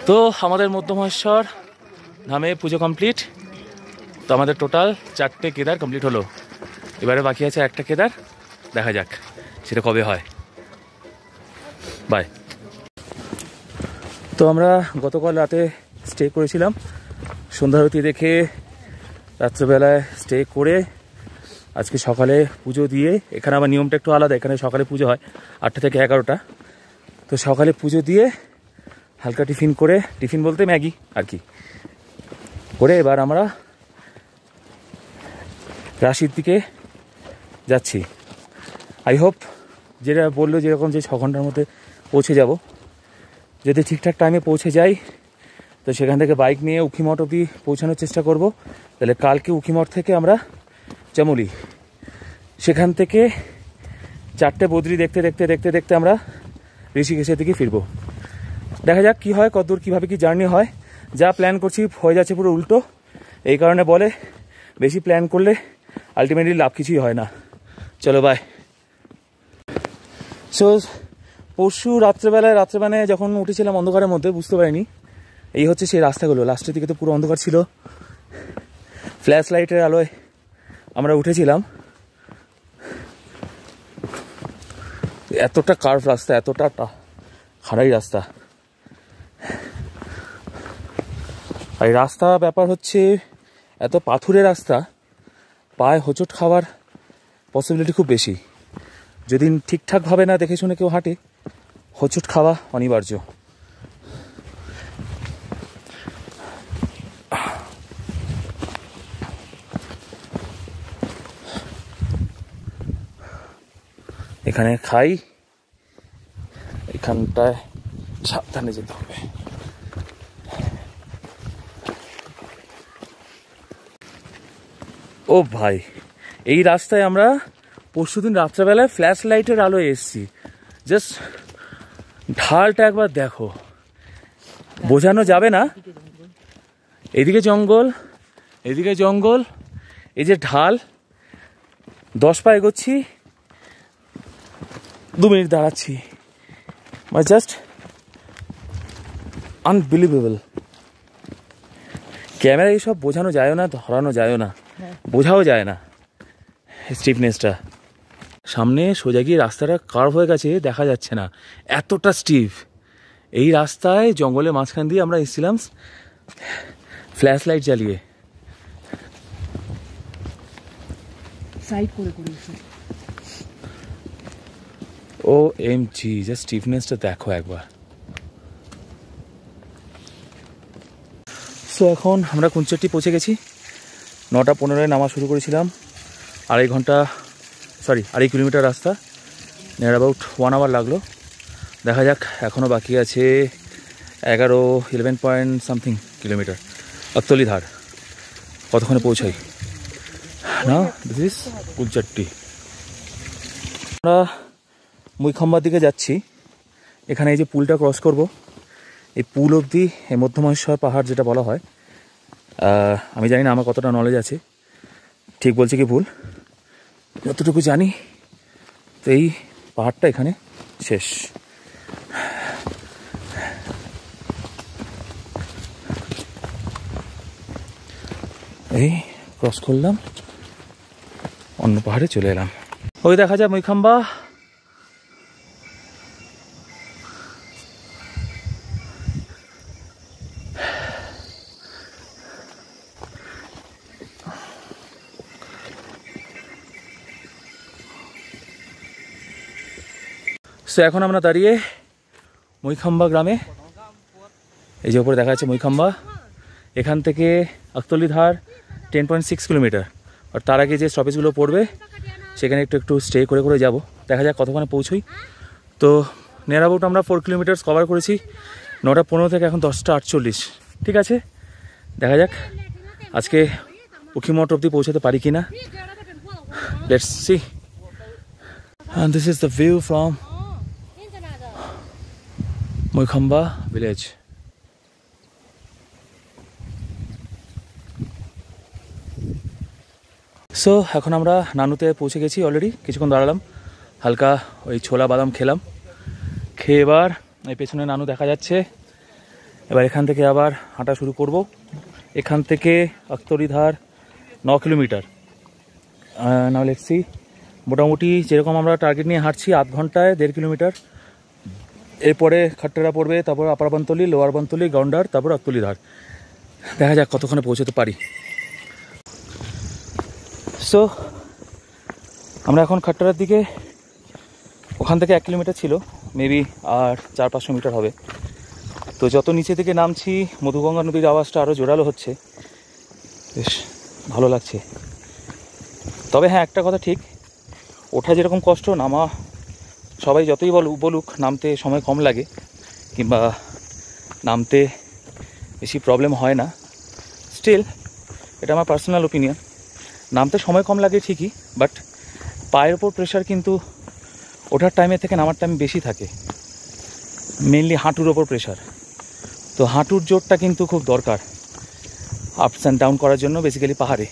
তো আমাদের মধ্যমহেশ্বর ধামে পুজো কমপ্লিট। তো আমাদের টোটাল 4টে কেদার কমপ্লিট হলো। এবারে বাকি আছে একটা কেদার, দেখা যাক সেটা কবে হয়। বাই। তো আমরা গতকাল রাতে স্টে করেছিলাম, সন্ধ্যারতি দেখে রাত্রেবেলায় স্টে করে আজকে সকালে পুজো দিয়ে, এখানে আমার নিয়মটা একটু আলাদা, এখানে সকালে পুজো হয় 8টা থেকে 11টা। তো সকালে পুজো দিয়ে হালকা টিফিন করে, টিফিন বলতে ম্যাগি আর কি করে, এবার আমরা রাশির দিকে যাচ্ছি। আই হোপ যেটা বললো যেরকম যে 6 ঘন্টার মধ্যে পৌঁছে যাব। যদি ঠিকঠাক টাইমে পৌঁছে যাই তো সেখান থেকে বাইক নিয়ে উখিমঠ অবধি পৌঁছানোর চেষ্টা করব। তাহলে কালকে উখিমঠ থেকে আমরা চামুলি, সেখান থেকে 4টে বদ্রি দেখতে দেখতে দেখতে দেখতে আমরা ঋষিকেশের দিকে ফিরবো। দেখা যাক কী হয়, কতদূর কীভাবে কি জার্নি হয়। যা প্ল্যান করছি হয়ে যাচ্ছে পুরো উল্টো। এই কারণে বলে বেশি প্ল্যান করলে আলটিমেটলি লাভ কিছুই হয় না। চলো বাই। সো পরশু রাত্রেবেলায় যখন উঠেছিলাম অন্ধকারের মধ্যে বুঝতে পারিনি এই হচ্ছে সেই রাস্তাগুলো। লাস্টের দিকে তো পুরো অন্ধকার ছিল, ফ্ল্যাশ লাইটের আলোয় আমরা উঠেছিলাম। এতটা কার্ভ রাস্তা, এতটা খাড়াই রাস্তা। আর এই রাস্তা ব্যাপার হচ্ছে এত পাথুরে রাস্তা, পায়ে হোঁচট খাওয়ার পসিবিলিটি খুব বেশি। যদি ঠিকঠাকভাবে না দেখে শুনে কেউ হাঁটে, হোঁচট খাওয়া অনিবার্য। এখানে খাই, এখানটায় সাবধানে যেতে হবে। ও ভাই, এই রাস্তায় আমরা পরশুদিন রাত্রেবেলায় ফ্ল্যাশ লাইটের আলোয় এসছি। জাস্ট ঢালটা একবার দেখো, বোঝানো যাবে না। এদিকে জঙ্গল, এদিকে জঙ্গল, এই যে ঢাল, 10 পা এগোচ্ছি, 2 মিনিট দাঁড়াচ্ছি। মানে জাস্ট আনবিলিভেবল। ক্যামেরা এইসব বোঝানো যায় না, ধরানো যায় না, বোঝাও যায় না স্টিফনেসটা। সামনে সোজা গিয়ে রাস্তাটা কার্ভ হয়ে গেছে, দেখা যাচ্ছে না, এতটা স্টিফ। এই রাস্তায় জঙ্গলের মাঝখান দিয়ে আমরা এসেছিলাম ফ্ল্যাশ লাইট জ্বালিয়ে। ও এম জি, জাস্ট স্টিফনেসটা দেখো একবার। সো এখন আমরা কুঞ্চটি পৌঁছে গেছি। 9টা 15-এ নামা শুরু করেছিলাম। 2.5 কিলোমিটার রাস্তা, নিয়ার অ্যাবাউট 1 আওয়ার লাগলো। দেখা যাক, এখনও বাকি আছে 11 পয়েন্ট সামথিং কিলোমিটার। আকতলি ধার কতক্ষণে পৌঁছাই না। This is Kulchatti. আমরা মুইখাম্বার দিকে যাচ্ছি। এখানে এই যে পুলটা ক্রস করব, এই পুল অবধি এই মধ্যমহেশ্বর পাহাড় যেটা বলা হয়, আমি জানি না আমার কতটা নলেজ আছে, ঠিক বলছি কি ভুল, যতটুকু জানি তো এই পাহাড়টা এখানে শেষ। এই ক্রস করলাম, অন্য পাহাড়ে চলে এলাম। ওই দেখা যায় মুইখাম্বা। সো এখন আমরা দাঁড়িয়ে মুইখাম্বা গ্রামে। এই যে উপরে দেখা যাচ্ছে মুইখাম্বা। এখান থেকে আকতলি ধার 10.6 কিলোমিটার। আর তার আগে যে স্টপেজগুলো পড়বে সেখানে একটু স্টে করে করে যাব। দেখা যাক কতক্ষণে পৌঁছই। তো নিয়ার অ্যাবাউট আমরা 4 কিলোমিটার কভার করেছি 9টা 15 থেকে এখন 10টা 48। ঠিক আছে, দেখা যাক আজকে উখিমঠ অবধি পৌঁছাতে পারি কিনা। Let's see. And this is the view from Muikhamba village. So এখন আমরা নানুতে পৌঁছে গেছি অলরেডি। কিছুক্ষণ দাঁড়ালাম, হালকা ওই ছোলা বাদাম খেলাম, খেয়ে এবার এই পেছনে নানু দেখা যাচ্ছে। এবার এখান থেকে আবার হাঁটা শুরু করব। এখান থেকে আক্তরিধার 9 কিলোমিটার। নাও লেটস সি, মোটামুটি যেরকম আমরা টার্গেট নিয়ে হাঁটছি 8 ঘন্টায় 1.5 কিলোমিটার। এরপরে খাট্টারা পড়বে, তারপর আপার বনতলি, লোয়ার বনতলি, গন্ডার, তারপর আক্তলিধার। দেখা যাক কতক্ষণে পৌঁছতে পারি। সো আমরা এখন খাট্টারার দিকে, ওখান থেকে 1 কিলোমিটার ছিল, মেবি আর 400-500 মিটার হবে। তো যত নিচে থেকে নামছি মধুগঙ্গা নদীর আওয়াজটা আরও জোরালো হচ্ছে, বেশ ভালো লাগছে। তবে হ্যাঁ, একটা কথা ঠিক, ওঠা যেরকম কষ্ট, নামা সবাই যতই বলুক নামতে সময় কম লাগে কিংবা নামতে বেশি প্রবলেম হয় না, স্টিল এটা আমার পার্সোনাল ওপিনিয়ন, নামতে সময় কম লাগে ঠিকই, বাট পায়ের ওপর প্রেশার কিন্তু ওঠার টাইমে থেকে নামার টাইম বেশি থাকে, মেনলি হাঁটুর ওপর প্রেশার। তো হাঁটুর জোরটা কিন্তু খুব দরকার আপস অ্যান্ড ডাউন করার জন্য, বেসিক্যালি পাহাড়ে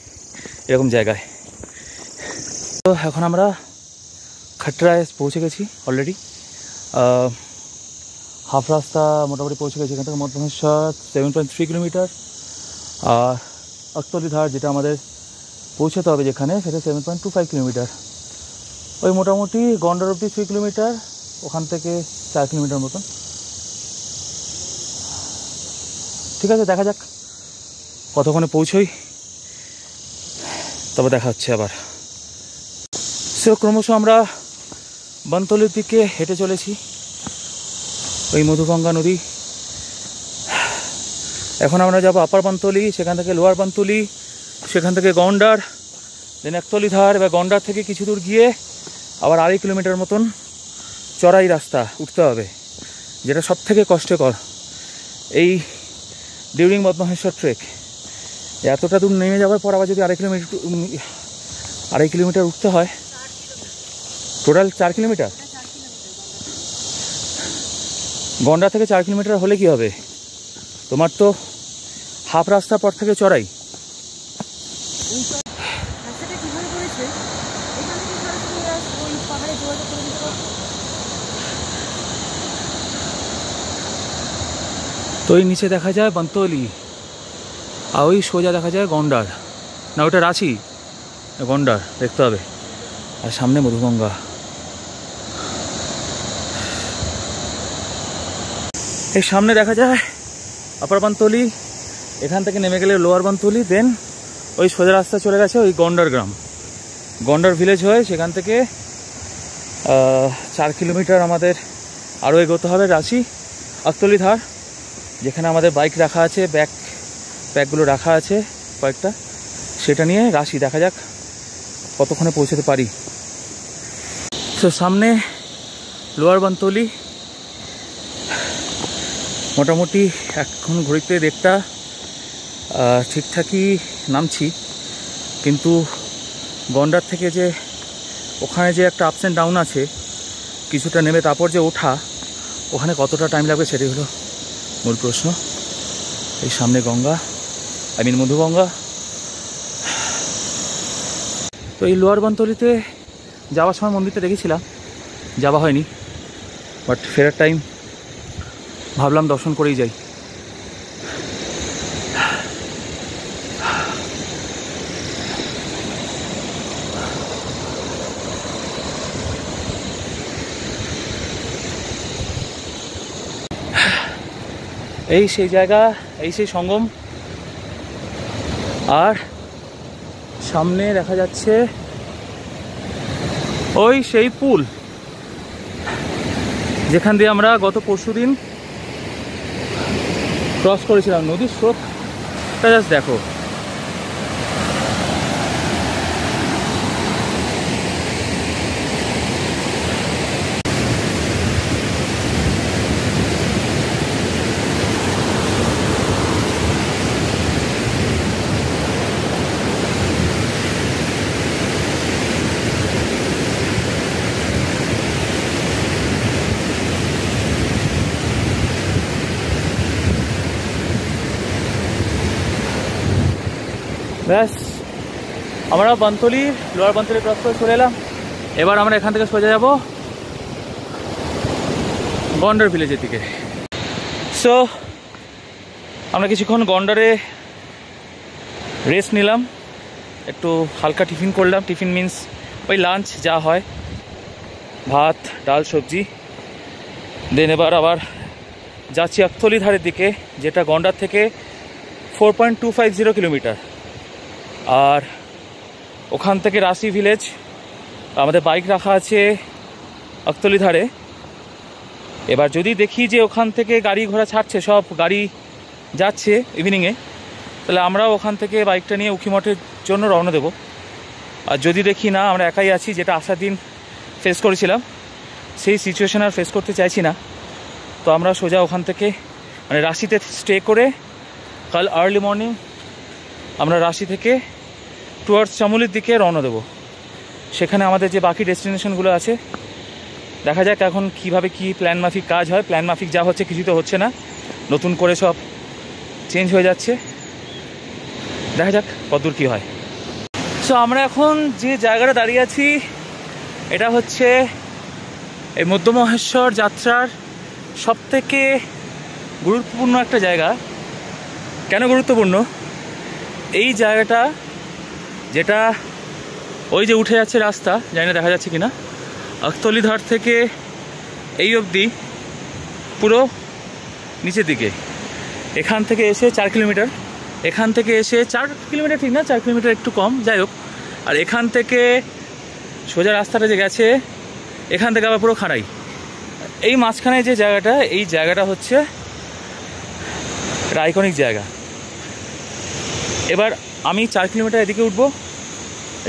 এরকম জায়গায়। তো এখন আমরা খাট্টারায় পৌঁছে গেছি অলরেডি, হাফ রাস্তা মোটামুটি পৌঁছে গেছি। এখান থেকে মধ্যমেশ্বর 7.3 কিলোমিটার, আর আক্তলিধার যেটা আমাদের পৌঁছাতে হবে যেখানে, সেটা 7.25 কিলোমিটার। ওই মোটামুটি গন্ডার অব্দি 3 কিলোমিটার, ওখান থেকে 4 কিলোমিটার মতন। ঠিক আছে, দেখা যাক কতক্ষণে পৌঁছই, তবে দেখা হচ্ছে আবার। সে ক্রমশ আমরা বনতলির দিকে হেঁটে চলেছি, ওই মধুগঙ্গা নদী। এখন আমরা যাব আপার বনতলি, সেখান থেকে লোয়ার বনতলি, সেখান থেকে গন্ডার, দেন আক্তলিধার। এবার গন্ডার থেকে কিছু দূর গিয়ে আবার 2.5 কিলোমিটার মতন চড়াই রাস্তা উঠতে হবে, যেটা সব থেকে কষ্টকর এই ডিউরিং মধ্যমেশ্বর ট্রেক। এতটা দূর নেমে যাওয়ার পর আবার যদি 2.5 কিলোমিটার উঠতে হয়, টোটাল 4 কিলোমিটার। গন্ডার থেকে 4 কিলোমিটার হলে কি হবে, তোমার তো হাফ রাস্তা পর থেকে চড়াই। তো এই নিচে দেখা যায় বনতলি, আর ওই সোজা দেখা যায় গন্ডার, না ওটা রাঁচি, গন্ডার দেখতে হবে, আর সামনে মধুগঙ্গা। এই সামনে দেখা যায় আপার বনতলি, এখান থেকে নেমে গেলে লোয়ার বনতলি, দেন ওই সোজা রাস্তা চলে গেছে ওই গন্ডার গ্রাম, গন্ডার ভিলেজ হয়ে সেখান থেকে 4 কিলোমিটার আমাদের আরও এগোতে হবে রাঁচি আক্তলিধার, যেখানে আমাদের বাইক রাখা আছে, ব্যাগগুলো রাখা আছে কয়েকটা, সেটা নিয়ে রাঁচি। দেখা যাক কতক্ষণে পৌঁছতে পারি। তো সামনে লোয়ার বনতলি, মোটামুটি এখন ঘড়িতে 1:30, ঠিকঠাকই নামছি, কিন্তু গন্ডার থেকে যে ওখানে যে একটা আপস অ্যান্ড ডাউন আছে, কিছুটা নেমে তারপর যে ওঠা, ওখানে কতটা টাইম লাগবে সেটাই হলো মূল প্রশ্ন। এই সামনে গঙ্গা, মধুগঙ্গা। তো এই লোয়ার বনতলিতে যাওয়ার সময় মন্দিরটা দেখেছিলাম, যাওয়া হয়নি, বাট ফেরার টাইম ভাবলাম দর্শন করেই যাই। এই সেই জায়গা, এই সেই সঙ্গম, আর সামনে দেখা যাচ্ছে ওই সেই পুল যেখান দিয়ে আমরা গত পরশুদিন ক্রস করেছিলাম। নদীর স্রোতটা জাস্ট দেখো, ব্যাস আমরা বনতলি, লোয়ার বনতলি ক্রস করে চলে এলাম। এবার আমরা এখান থেকে সোজা যাব গন্ডার ভিলেজের দিকে। সো আমরা কিছুক্ষণ গন্ডারে রেস্ট নিলাম, একটু হালকা টিফিন করলাম। টিফিন মিন্স ওই লাঞ্চ যা হয়, ভাত ডাল সবজি। দেন এবার আবার যাচ্ছি আকতলি ধারের দিকে, যেটা গন্ডার থেকে 4.250 কিলোমিটার। আর ওখান থেকে রাশি ভিলেজ। আমাদের বাইক রাখা আছে আকতলি ধারে। এবার যদি দেখি যে ওখান থেকে গাড়ি ঘোড়া ছাড়ছে, সব গাড়ি যাচ্ছে ইভিনিংয়ে, তাহলে আমরাও ওখান থেকে বাইকটা নিয়ে উখিমঠের জন্য রওনা দেব। আর যদি দেখি না আমরা একাই আছি, যেটা আসার দিন ফেস করেছিলাম, সেই সিচুয়েশান আর ফেস করতে চাইছি না, তো আমরা সোজা ওখান থেকে মানে রাশিতে স্টে করে কাল আর্লি মর্নিং আমরা রাশি থেকে টুয়ার্ডস চামুলির দিকে রওনা দেবো। সেখানে আমাদের যে বাকি ডেস্টিনেশনগুলো আছে, দেখা যাক এখন কিভাবে কি প্ল্যান মাফিক কাজ হয়। প্ল্যান মাফিক যা হচ্ছে কিছু তো হচ্ছে না, নতুন করে সব চেঞ্জ হয়ে যাচ্ছে। দেখা যাক কতদূর কী হয়। সো আমরা এখন যে জায়গাটা দাঁড়িয়ে আছি, এটা হচ্ছে এই মধ্য মহেশ্বর যাত্রার সবথেকে গুরুত্বপূর্ণ একটা জায়গা। কেন গুরুত্বপূর্ণ? এই জায়গাটা, যেটা ওই যে উঠে যাচ্ছে রাস্তা, জানি না দেখা যাচ্ছে কিনা, আকতলি ধার থেকে এই অবধি পুরো নিচের দিকে। এখান থেকে এসে 4 কিলোমিটার, এখান থেকে এসে 4 কিলোমিটার ঠিক না, 4 কিলোমিটার একটু কম, যাই হোক। আর এখান থেকে সোজা রাস্তাটা যে গেছে, এখান থেকে আবার পুরো খাড়াই। এই মাঝখানে যে জায়গাটা, এই জায়গাটা হচ্ছে একটা আইকনিক জায়গা। এবার আমি 4 কিলোমিটার এদিকে উঠবো,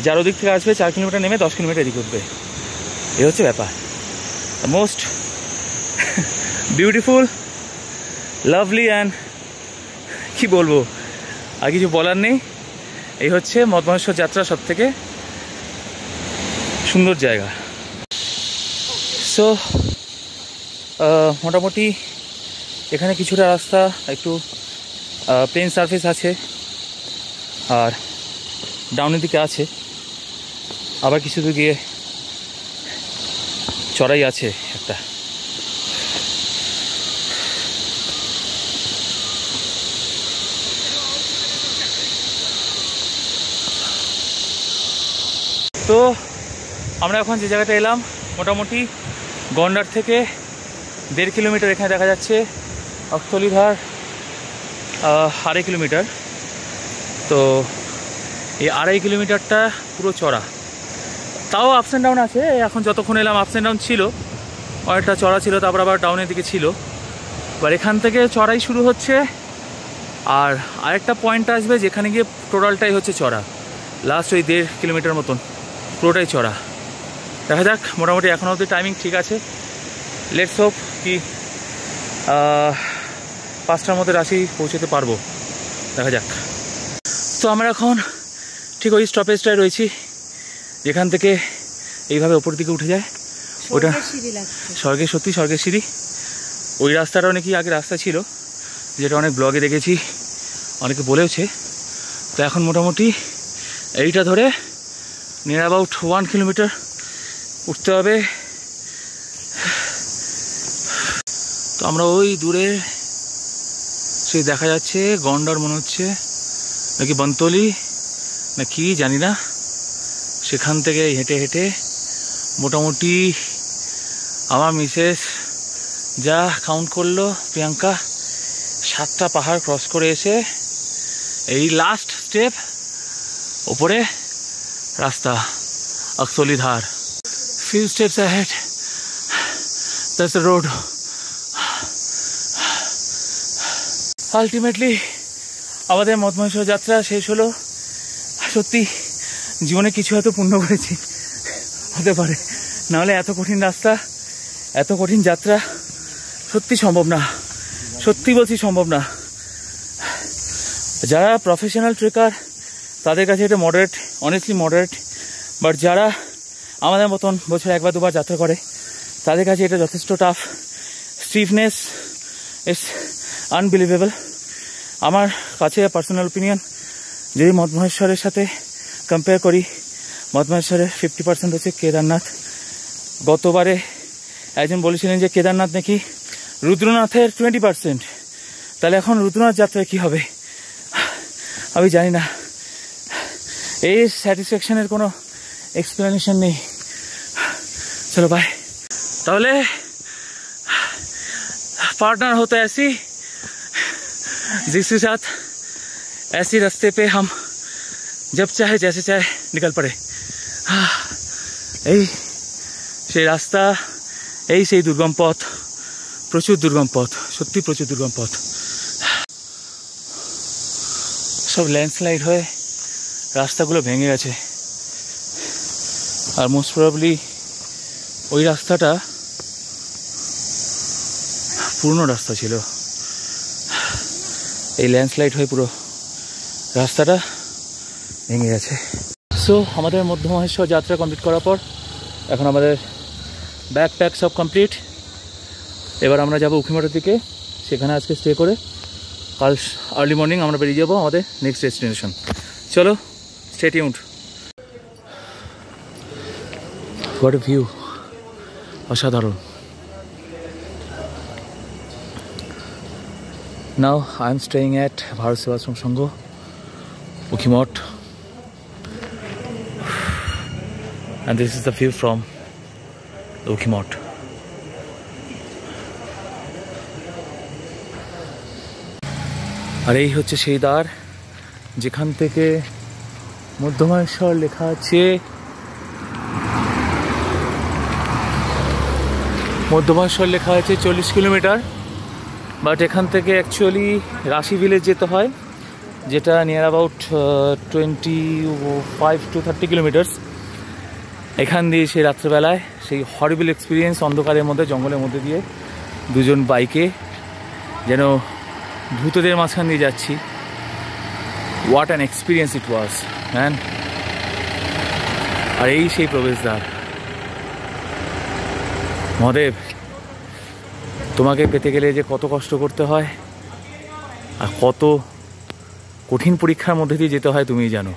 যার ওদিক থেকে আসবে 4 কিলোমিটার নেমে 10 কিলোমিটার এদিকে উঠবে। এই হচ্ছে ব্যাপার। মোস্ট বিউটিফুল, লাভলি অ্যান্ড কি বলবো, আর কিছু বলার নেই। এই হচ্ছে মধ্য মহেশ্বর যাত্রা সব থেকে সুন্দর জায়গা। সো মোটামুটি এখানে কিছুটা রাস্তা একটু প্লেন সারফেস আছে, আর ডাউনের দিকে আছে, আবার কিছু দূর গিয়ে চড়াই আছে একটা। তো আমরা এখন যে জায়গাটা এলাম, মোটামুটি গন্ডার থেকে 1.5 কিলোমিটার এখানে দেখা যাচ্ছে, আকতলি ধার 2.5 কিলোমিটার। তো এই 2.5 কিলোমিটারটা পুরো চড়া, তাও আপস অ্যান্ড ডাউন আছে। এখন যতক্ষণ এলাম আপস অ্যান্ড ডাউন ছিল, অনেকটা চড়া ছিল, তারপর আবার ডাউনের দিকে ছিল। এবার এখান থেকে চড়াই শুরু হচ্ছে, আর আরেকটা পয়েন্ট আসবে যেখানে গিয়ে টোটালটাই হচ্ছে চড়া। লাস্ট ওই 1.5 কিলোমিটার মতন পুরোটাই চড়া। দেখা যাক, মোটামুটি এখন অবধি টাইমিং ঠিক আছে। লেটস হোপ কি 5টার মধ্যে রাশি পৌঁছতে পারবো, দেখা যাক। তো আমরা এখন ঠিক ওই স্টপেজটায় রয়েছি, যেখান থেকে এইভাবে ওপর দিকে উঠে যায়। ওটা স্বর্গের, সত্যি স্বর্গের সিঁড়ি। ওই রাস্তাটা নাকি আগে রাস্তা ছিল, যেটা অনেক ব্লগে দেখেছি, অনেকে বলেওছে। তো এখন মোটামুটি এইটা ধরে নিয়ার অ্যাবাউট 1 কিলোমিটার উঠতে হবে। তো আমরা ওই দূরে সেই দেখা যাচ্ছে গন্ডার, মনে হচ্ছে নাকি বন্তলি না কি জানি না, সেখান থেকে হেঁটে হেঁটে মোটামুটি আমার মিসেস যা কাউন্ট করলো, প্রিয়াঙ্কা 7টা পাহাড় ক্রস করে এসে এই লাস্ট স্টেপ, ওপরে রাস্তা আকতলি ধার। few steps ahead, that's the road. Ultimately আমাদের মধ্য মহেশ্বর যাত্রা শেষ হলো। সত্যি জীবনে কিছু এত পুণ্য করেছি হতে পারে, নাহলে এত কঠিন রাস্তা, এত কঠিন যাত্রা সত্যি সম্ভব না, সত্যি বলছি সম্ভব না। যারা প্রফেশনাল ট্রেকার তাদের কাছে এটা মডারেট, অনেস্টলি মডারেট, বাট যারা আমাদের মতন বছর 1 বা 2 বার যাত্রা করে তাদের কাছে এটা যথেষ্ট টাফ। Stiffness it's unbelievable. আমার কাছে পার্সোনাল ওপিনিয়ন, যদি মধ্য মহেশ্বরের সাথে কম্পেয়ার করি, মধ্য মহেশ্বরের 50% হচ্ছে কেদারনাথ। গতবারে একজন বলেছিলেন যে কেদারনাথ নাকি রুদ্রনাথের 20%, তাহলে এখন রুদ্রনাথ যাত্রায় কি হবে আমি জানি না। এই স্যাটিসফ্যাকশনের কোনো एक्सप्लेनेशन नहीं। चलो बाय। ताहले पार्टनर होता है ऐसी जिसके साथ ऐसी रास्ते पे हम जब चाहे जैसे चाहे निकल पड़े। এই সেই রাস্তা, এই সেই দুর্গম পথ, প্রচুর দুর্গম পথ, সত্যি প্রচুর দুর্গম পথ। সব ল্যান্ডস্লাইড হয়ে রাস্তাগুলো ভেঙে গেছে। আর মোস্ট প্রবাবলি ওই রাস্তাটা পুরনো রাস্তা ছিল, এই ল্যান্ডস্লাইড হয়ে পুরো রাস্তাটা ভেঙে গেছে। সো আমাদের মধ্য মহেশ্বর যাত্রা কমপ্লিট করার পর এখন আমাদের ব্যাকপ্যাক সব কমপ্লিট। এবার আমরা যাব উখিমঠের দিকে, সেখানে আজকে স্টে করে কাল আর্লি মর্নিং আমরা বেরিয়ে যাবো আমাদের নেক্সট ডেস্টিনেশন। চলো, stay tuned. What a view, অসাধারণ। Now I am staying at Bharat Sevashram Sangha, Ukhimath, and this is the view from the Ukhimath. আর এই হচ্ছে সেই দ্বার যেখান থেকে মধ্য মহেশ্বর লেখা আছে। মধ্য মহেশ্বর লেখা আছে 40 কিলোমিটার, বাট এখান থেকে অ্যাকচুয়ালি রাশি ভিলেজ যেতে হয়, যেটা নিয়ার অ্যাবাউট 25 to 30 কিলোমিটার্স। এখান দিয়ে সেই রাত্রেবেলায় সেই হরিবল এক্সপিরিয়েন্স, অন্ধকারের মধ্যে জঙ্গলের মধ্যে দিয়ে দুজন বাইকে যেন ভূতদের মাঝখান দিয়ে যাচ্ছি। What an experience it was man. আর এই সেই প্রবেশদ্বার। মহাদেব, তোমাকে পেতে গেলে যে কত কষ্ট করতে হয় আর কত কঠিন পরীক্ষার মধ্যে দিয়ে যেতে হয় তুমিই জানো।